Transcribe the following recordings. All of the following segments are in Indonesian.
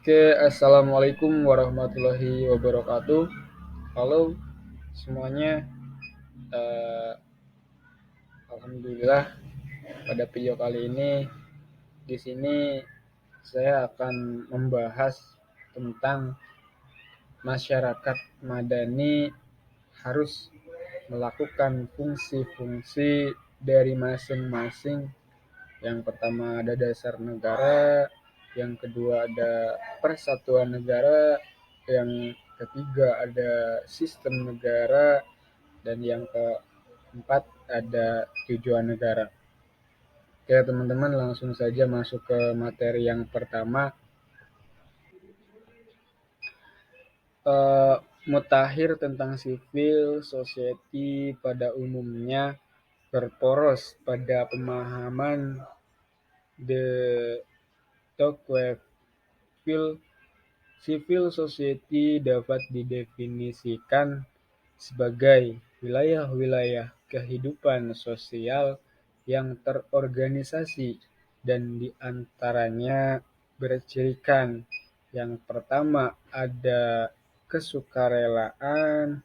Oke, assalamualaikum warahmatullahi wabarakatuh. Halo semuanya. Eh, Alhamdulillah pada video kali ini di sini saya akan membahas tentang masyarakat madani harus melakukan fungsi-fungsi dari masing-masing. Yang pertama ada dasar negara, yang kedua ada persatuan negara, yang ketiga ada sistem negara, dan yang keempat ada tujuan negara. Oke teman-teman, langsung saja masuk ke materi yang pertama. Eh, Mutakhir tentang civil society pada umumnya berporos pada pemahaman de Tocqueville. Civil society dapat didefinisikan sebagai wilayah-wilayah kehidupan sosial yang terorganisasi dan diantaranya bercirikan. Yang pertama ada kesukarelaan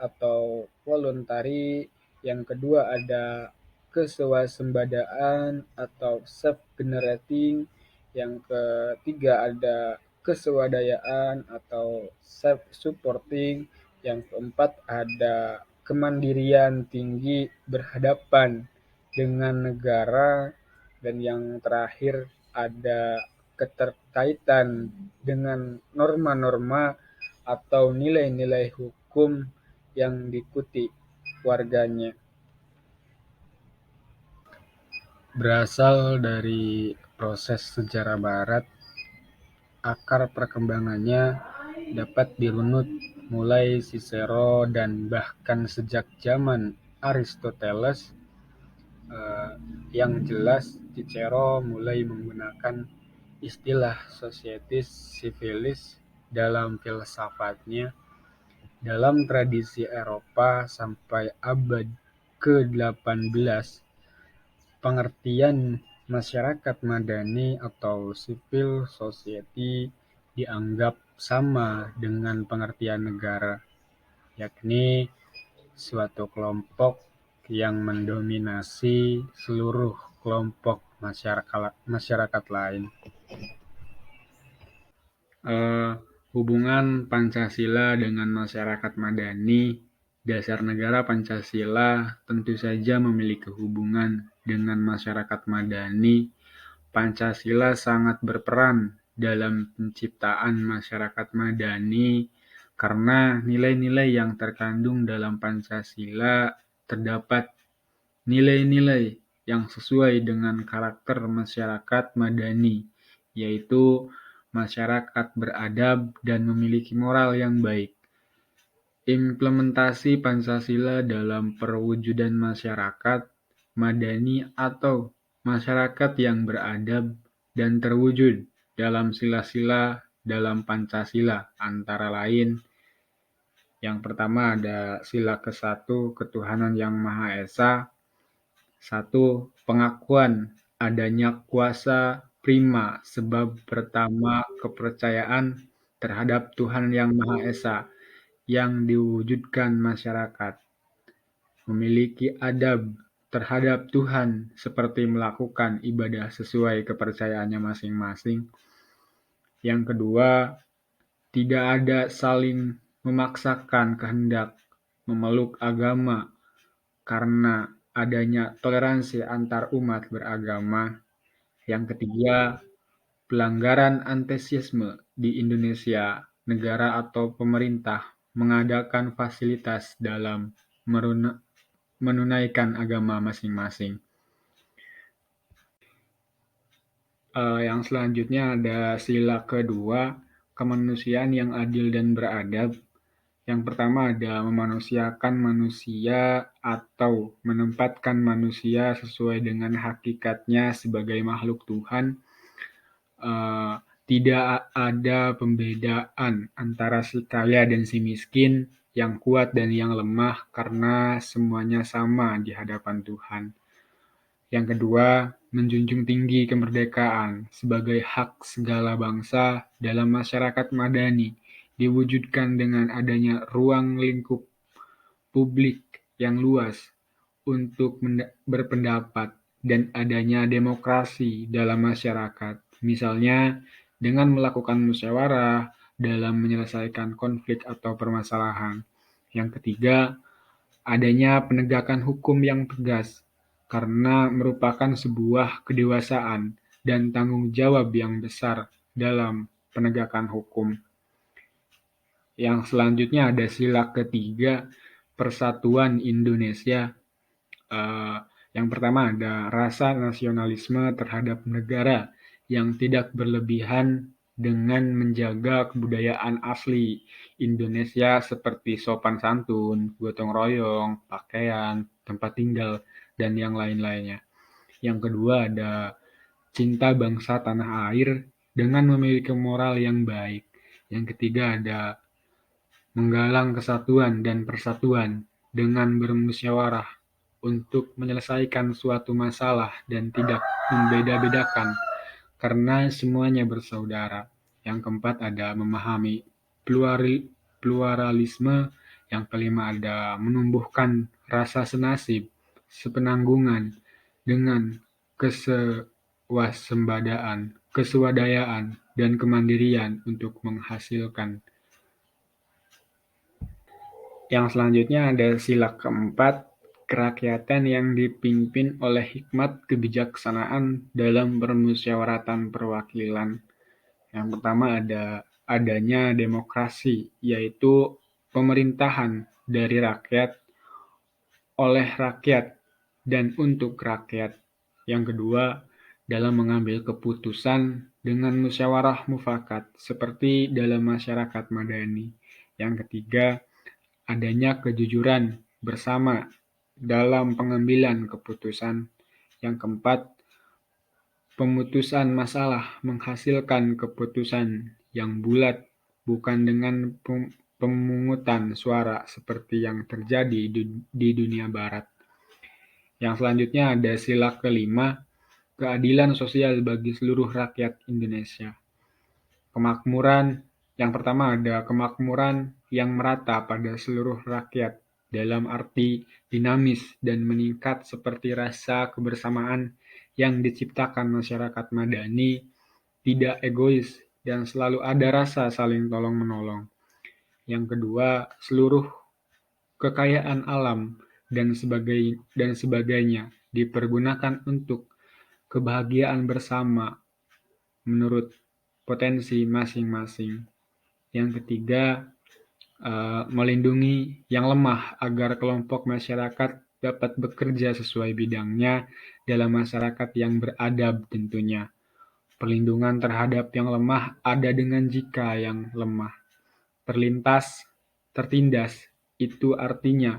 atau voluntary, yang kedua ada kesewasembadaan atau self-generating, yang ketiga ada keswadayaan atau self-supporting, yang keempat ada kemandirian tinggi berhadapan dengan negara, dan yang terakhir ada keterkaitan dengan norma-norma atau nilai-nilai hukum yang diikuti warganya. Berasal dari proses sejarah barat, akar perkembangannya dapat dirunut mulai Cicero dan bahkan sejak zaman Aristoteles. Yang jelas Cicero mulai menggunakan istilah societas civilis dalam filsafatnya. Dalam tradisi Eropa sampai abad ke-18, pengertian masyarakat madani atau civil society dianggap sama dengan pengertian negara, yakni suatu kelompok yang mendominasi seluruh kelompok masyarakat lain. Hubungan Pancasila dengan masyarakat madani. Dasar negara Pancasila tentu saja memiliki hubungan dengan masyarakat madani. Pancasila sangat berperan dalam penciptaan masyarakat madani karena nilai-nilai yang terkandung dalam Pancasila terdapat nilai-nilai yang sesuai dengan karakter masyarakat madani, yaitu masyarakat beradab dan memiliki moral yang baik. Implementasi Pancasila dalam perwujudan masyarakat madani atau masyarakat yang beradab dan terwujud dalam sila-sila dalam Pancasila, antara lain yang pertama ada sila ke-1, ketuhanan yang Maha Esa. 1. Pengakuan adanya kuasa prima sebab pertama kepercayaan terhadap Tuhan yang Maha Esa yang diwujudkan masyarakat. Memiliki adab terhadap Tuhan seperti melakukan ibadah sesuai kepercayaannya masing-masing. Yang kedua, tidak ada saling memaksakan kehendak memeluk agama karena adanya toleransi antar umat beragama. Yang ketiga, pelanggaran antisisme di Indonesia, negara atau pemerintah mengadakan fasilitas dalam menunaikan agama masing-masing. Yang selanjutnya ada sila kedua, kemanusiaan yang adil dan beradab. Yang pertama ada memanusiakan manusia atau menempatkan manusia sesuai dengan hakikatnya sebagai makhluk Tuhan. Tidak ada pembedaan antara si kaya dan si miskin, yang kuat dan yang lemah, karena semuanya sama di hadapan Tuhan. Yang kedua, menjunjung tinggi kemerdekaan sebagai hak segala bangsa dalam masyarakat madani diwujudkan dengan adanya ruang lingkup publik yang luas untuk berpendapat dan adanya demokrasi dalam masyarakat, misalnya dengan melakukan musyawarah dalam menyelesaikan konflik atau permasalahan. Yang ketiga, adanya penegakan hukum yang tegas, karena merupakan sebuah kedewasaan dan tanggung jawab yang besar dalam penegakan hukum. Yang selanjutnya ada sila ketiga, Persatuan Indonesia. Yang pertama ada rasa nasionalisme terhadap negara yang tidak berlebihan dengan menjaga kebudayaan asli Indonesia seperti sopan santun, gotong royong, pakaian, tempat tinggal, dan yang lain-lainnya. Yang kedua ada cinta bangsa tanah air dengan memiliki moral yang baik. Yang ketiga ada menggalang kesatuan dan persatuan dengan bermusyawarah untuk menyelesaikan suatu masalah dan tidak membeda-bedakan karena semuanya bersaudara. Yang keempat ada memahami pluralisme. Yang kelima ada menumbuhkan rasa senasib, sepenanggungan dengan keswadayaan, dan kemandirian untuk menghasilkan. Yang selanjutnya ada sila keempat, kerakyatan yang dipimpin oleh hikmat kebijaksanaan dalam permusyawaratan perwakilan. Yang pertama ada adanya demokrasi, yaitu pemerintahan dari rakyat, oleh rakyat, dan untuk rakyat. Yang kedua, dalam mengambil keputusan dengan musyawarah mufakat, seperti dalam masyarakat madani. Yang ketiga, adanya kejujuran bersama dalam pengambilan keputusan. Yang keempat, pemutusan masalah menghasilkan keputusan yang bulat, bukan dengan pemungutan suara seperti yang terjadi di dunia barat. Yang selanjutnya ada sila kelima, keadilan sosial bagi seluruh rakyat Indonesia. Kemakmuran, yang pertama ada kemakmuran yang merata pada seluruh rakyat dalam arti dinamis dan meningkat seperti rasa kebersamaan yang diciptakan masyarakat madani, tidak egois dan selalu ada rasa saling tolong-menolong. Yang kedua, seluruh kekayaan alam dan sebagainya dipergunakan untuk kebahagiaan bersama menurut potensi masing-masing. Yang ketiga, melindungi yang lemah agar kelompok masyarakat dapat bekerja sesuai bidangnya dalam masyarakat yang beradab tentunya. Perlindungan terhadap yang lemah ada dengan jika yang lemah tertindas, itu artinya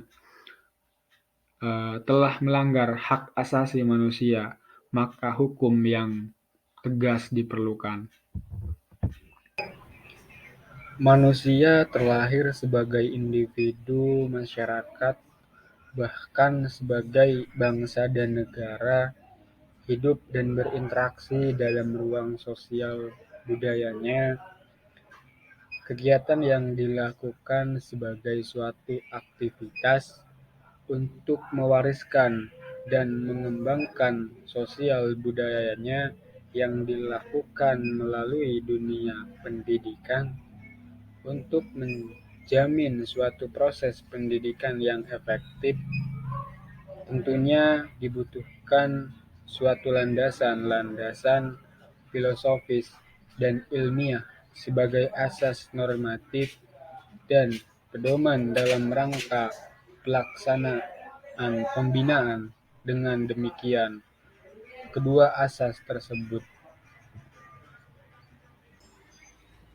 telah melanggar hak asasi manusia, maka hukum yang tegas diperlukan. Manusia terlahir sebagai individu masyarakat, bahkan sebagai bangsa dan negara, hidup dan berinteraksi dalam ruang sosial budayanya. Kegiatan yang dilakukan sebagai suatu aktivitas untuk mewariskan dan mengembangkan sosial budayanya yang dilakukan melalui dunia pendidikan untuk menjamin suatu proses pendidikan yang efektif. Tentunya dibutuhkan suatu landasan filosofis dan ilmiah sebagai asas normatif dan pedoman dalam rangka pelaksanaan pembinaan. Dengan demikian, kedua asas tersebut.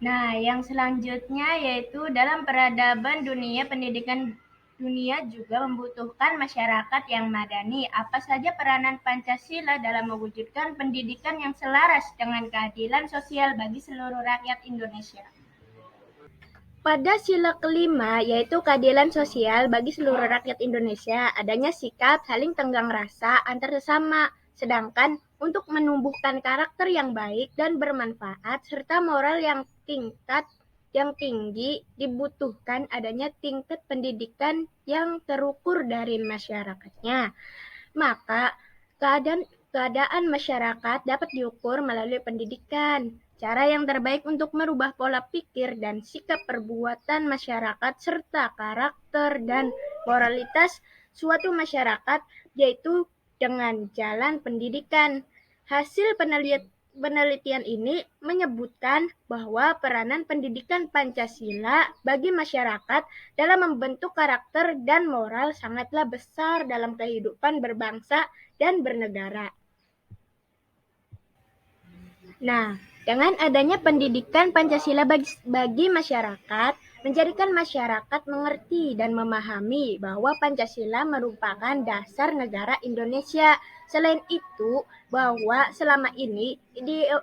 Nah, yang selanjutnya yaitu dalam peradaban dunia, pendidikan dunia juga membutuhkan masyarakat yang madani. Apa saja peranan Pancasila dalam mewujudkan pendidikan yang selaras dengan keadilan sosial bagi seluruh rakyat Indonesia? Pada sila kelima, yaitu keadilan sosial bagi seluruh rakyat Indonesia, adanya sikap saling tenggang rasa antar sesama, sedangkan untuk menumbuhkan karakter yang baik dan bermanfaat serta moral yang tinggi dibutuhkan adanya tingkat pendidikan yang terukur dari masyarakatnya. Maka keadaan masyarakat dapat diukur melalui pendidikan. Cara yang terbaik untuk merubah pola pikir dan sikap perbuatan masyarakat serta karakter dan moralitas suatu masyarakat yaitu dengan jalan pendidikan. Hasil penelitian ini menyebutkan bahwa peranan pendidikan Pancasila bagi masyarakat dalam membentuk karakter dan moral sangatlah besar dalam kehidupan berbangsa dan bernegara. Nah, dengan adanya pendidikan Pancasila bagi masyarakat, menjadikan masyarakat mengerti dan memahami bahwa Pancasila merupakan dasar negara Indonesia. Selain itu, bahwa selama ini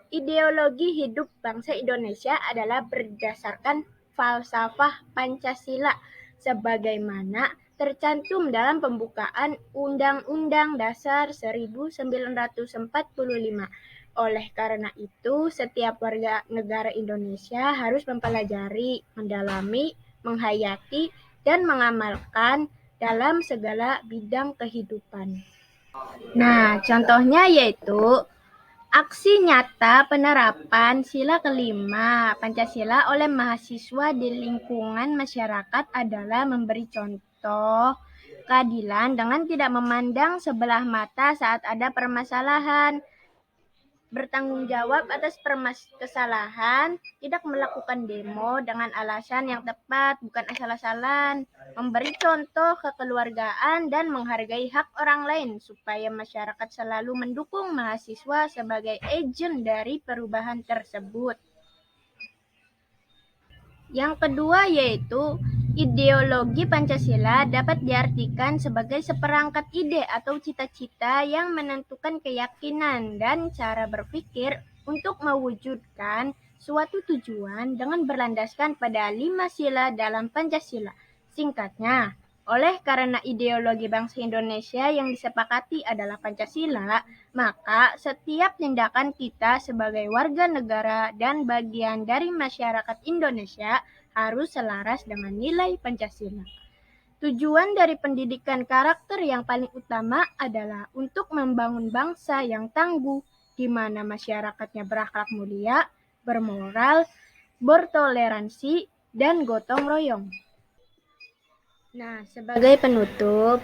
ideologi hidup bangsa Indonesia adalah berdasarkan falsafah Pancasila sebagaimana tercantum dalam pembukaan Undang-Undang Dasar 1945. Oleh karena itu, setiap warga negara Indonesia harus mempelajari, mendalami, menghayati, dan mengamalkan dalam segala bidang kehidupan. Nah, contohnya yaitu aksi nyata penerapan sila kelima Pancasila oleh mahasiswa di lingkungan masyarakat adalah memberi contoh keadilan dengan tidak memandang sebelah mata saat ada permasalahan, bertanggung jawab atas kesalahan, tidak melakukan demo dengan alasan yang tepat, bukan asal-asalan, memberi contoh kekeluargaan dan menghargai hak orang lain supaya masyarakat selalu mendukung mahasiswa sebagai agen dari perubahan tersebut. Yang kedua yaitu ideologi Pancasila dapat diartikan sebagai seperangkat ide atau cita-cita yang menentukan keyakinan dan cara berpikir untuk mewujudkan suatu tujuan dengan berlandaskan pada 5 sila dalam Pancasila. Singkatnya, oleh karena ideologi bangsa Indonesia yang disepakati adalah Pancasila, maka setiap tindakan kita sebagai warga negara dan bagian dari masyarakat Indonesia harus selaras dengan nilai Pancasila. Tujuan dari pendidikan karakter yang paling utama adalah untuk membangun bangsa yang tangguh, di mana masyarakatnya berakhlak mulia, bermoral, bertoleransi, dan gotong royong. Nah, sebagai penutup,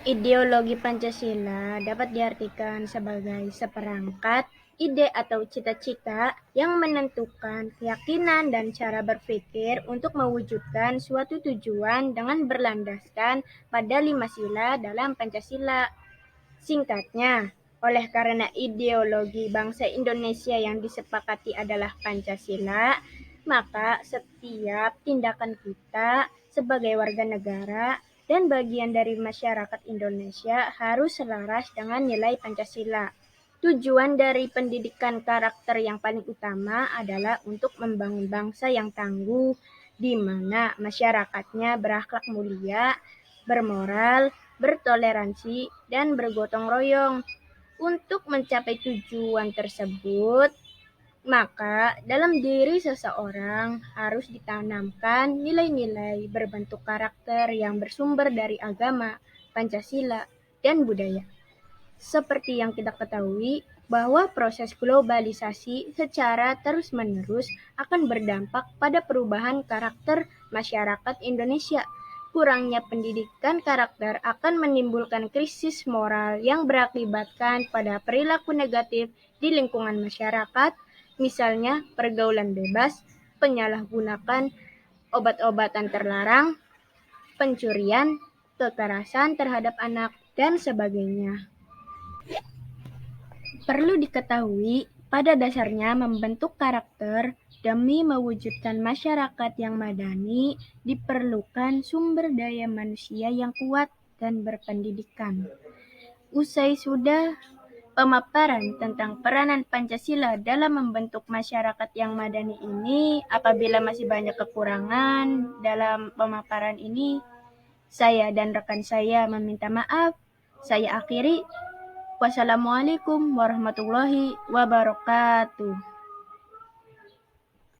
ideologi Pancasila dapat diartikan sebagai seperangkat ide atau cita-cita yang menentukan keyakinan dan cara berpikir untuk mewujudkan suatu tujuan dengan berlandaskan pada 5 sila dalam Pancasila. Singkatnya, oleh karena ideologi bangsa Indonesia yang disepakati adalah Pancasila, maka setiap tindakan kita sebagai warga negara dan bagian dari masyarakat Indonesia harus selaras dengan nilai Pancasila. Tujuan dari pendidikan karakter yang paling utama adalah untuk membangun bangsa yang tangguh, di mana masyarakatnya berakhlak mulia, bermoral, bertoleransi, dan bergotong royong. Untuk mencapai tujuan tersebut, maka dalam diri seseorang harus ditanamkan nilai-nilai berbentuk karakter yang bersumber dari agama, Pancasila, dan budaya. Seperti yang kita ketahui, bahwa proses globalisasi secara terus-menerus akan berdampak pada perubahan karakter masyarakat Indonesia. Kurangnya pendidikan karakter akan menimbulkan krisis moral yang berakibatkan pada perilaku negatif di lingkungan masyarakat, misalnya pergaulan bebas, penyalahgunaan obat-obatan terlarang, pencurian, kekerasan terhadap anak, dan sebagainya. Perlu diketahui, pada dasarnya membentuk karakter demi mewujudkan masyarakat yang madani diperlukan sumber daya manusia yang kuat dan berpendidikan. Usai sudah pemaparan tentang peranan Pancasila dalam membentuk masyarakat yang madani ini, apabila masih banyak kekurangan dalam pemaparan ini, saya dan rekan saya meminta maaf. Saya akhiri. Wassalamualaikum warahmatullahi wabarakatuh.